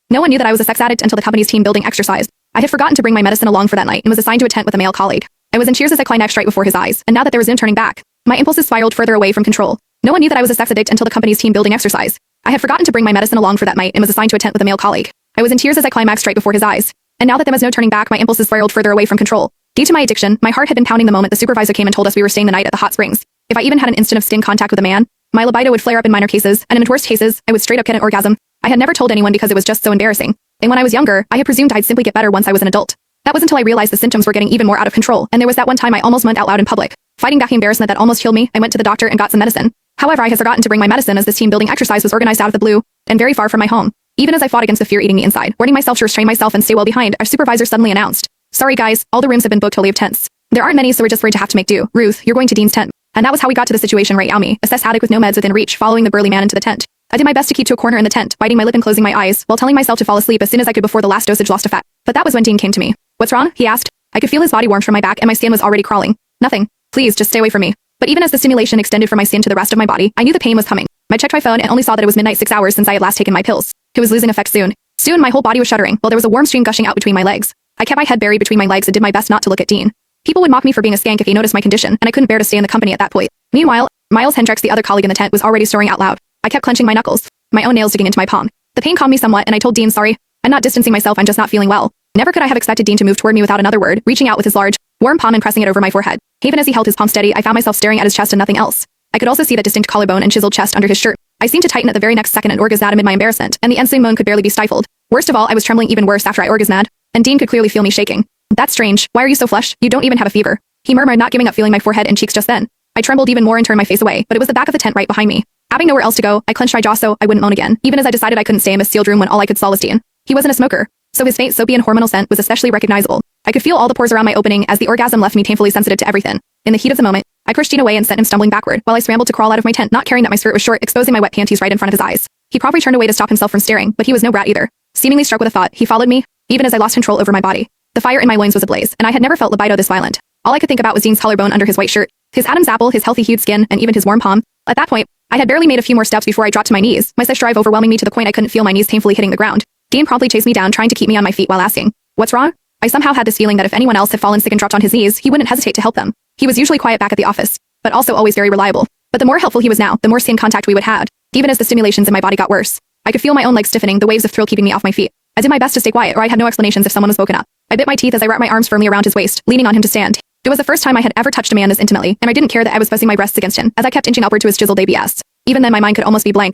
No one knew that I was a sex addict until the company's team building exercise. I had forgotten to bring my medicine along for that night and was assigned to a tent with a male colleague. I was in tears as I climaxed right before his eyes, and now that there was no turning back, my impulses spiraled further away from control. No one knew that I was a sex addict until the company's team building exercise. I had forgotten to bring my medicine along for that night and was assigned to a tent with a male colleague. I was in tears as I climaxed right before his eyes, and now that there was no turning back, my impulses spiraled further away from control. Due to my addiction, my heart had been pounding the moment the supervisor came and told us we were staying the night at the hot springs. If I even had an instant of skin contact with a man, my libido would flare up in minor cases, and in the worst cases, I would straight up get an orgasm. I had never told anyone because it was just so embarrassing. And when I was younger, I had presumed I'd simply get better once I was an adult. That was until I realized the symptoms were getting even more out of control, and there was that one time I almost moaned out loud in public. Fighting back the embarrassment that almost killed me, I went to the doctor and got some medicine. However, I had forgotten to bring my medicine as this team building exercise was organized out of the blue, and very far from my home. Even as I fought against the fear eating me inside, warning myself to restrain myself and stay well behind, our supervisor suddenly announced, "Sorry guys, all the rooms have been booked till we have tents. There aren't many, so we're just afraid to have to make do. Ruth, you're going to Dean's tent." And that was how we got to the situation right now, me, a sex addict with no meds within reach, following the burly man into the tent. I did my best to keep to a corner in the tent, biting my lip and closing my eyes, while telling myself to fall asleep as soon as I could before the last dosage lost effect. But that was when Dean came to me. "What's wrong?" he asked. I could feel his body warm from my back and my skin was already crawling. "Nothing. Please, just stay away from me." But even as the stimulation extended from my skin to the rest of my body, I knew the pain was coming. I checked my phone and only saw that it was midnight 6 hours since I had last taken my pills. It was losing effect soon. Soon my whole body was shuddering, while there was a warm stream gushing out between my legs. I kept my head buried between my legs and did my best not to look at Dean. People would mock me for being a skank if he noticed my condition, and I couldn't bear to stay in the company at that point. Meanwhile, Miles Hendricks, the other colleague in the tent, was already snoring out loud. I kept clenching my knuckles, my own nails digging into my palm. The pain calmed me somewhat, and I told Dean, "Sorry, I'm not distancing myself, I'm just not feeling well." Never could I have expected Dean to move toward me without another word, reaching out with his large, warm palm and pressing it over my forehead. Even as he held his palm steady, I found myself staring at his chest and nothing else. I could also see that distinct collarbone and chiseled chest under his shirt. I seemed to tighten at the very next second and orgasm amid my embarrassment, and the ensuing moan could barely be stifled. Worst of all, I was trembling even worse after I orgasmed, and Dean could clearly feel me shaking. "That's strange. Why are you so flushed? You don't even have a fever," he murmured, not giving up feeling my forehead and cheeks just then. I trembled even more and turned my face away, but it was the back of the tent right behind me. Having nowhere else to go, I clenched my jaw so I wouldn't moan again, even as I decided I couldn't stay in this sealed room when all I could saw was Dean. He wasn't a smoker, so his faint soapy and hormonal scent was especially recognizable. I could feel all the pores around my opening as the orgasm left me painfully sensitive to everything. In the heat of the moment, I pushed Dean away and sent him stumbling backward, while I scrambled to crawl out of my tent, not caring that my skirt was short, exposing my wet panties right in front of his eyes. He probably turned away to stop himself from staring, but he was no brat either. Seemingly struck with a thought, he followed me, even as I lost control over my body. The fire in my loins was ablaze, and I had never felt libido this violent. All I could think about was Dean's collarbone under his white shirt, his Adam's apple, his healthy-hued skin, and even his warm palm. At that point, I had barely made a few more steps before I dropped to my knees, my sex drive overwhelming me to the point I couldn't feel my knees painfully hitting the ground. Dean promptly chased me down, trying to keep me on my feet while asking, "What's wrong?" I somehow had this feeling that if anyone else had fallen sick and dropped on his knees, he wouldn't hesitate to help them. He was usually quiet back at the office, but also always very reliable. But the more helpful he was now, the more skin contact we would have, even as the stimulations in my body got worse. I could feel my own legs stiffening, the waves of thrill keeping me off my feet. I did my best to stay quiet, or I had no explanations if someone was woken up. I bit my teeth as I wrapped my arms firmly around his waist, leaning on him to stand. It was the first time I had ever touched a man this intimately, and I didn't care that I was pressing my breasts against him, as I kept inching upward to his chiseled ABS. Even then my mind could almost be blank.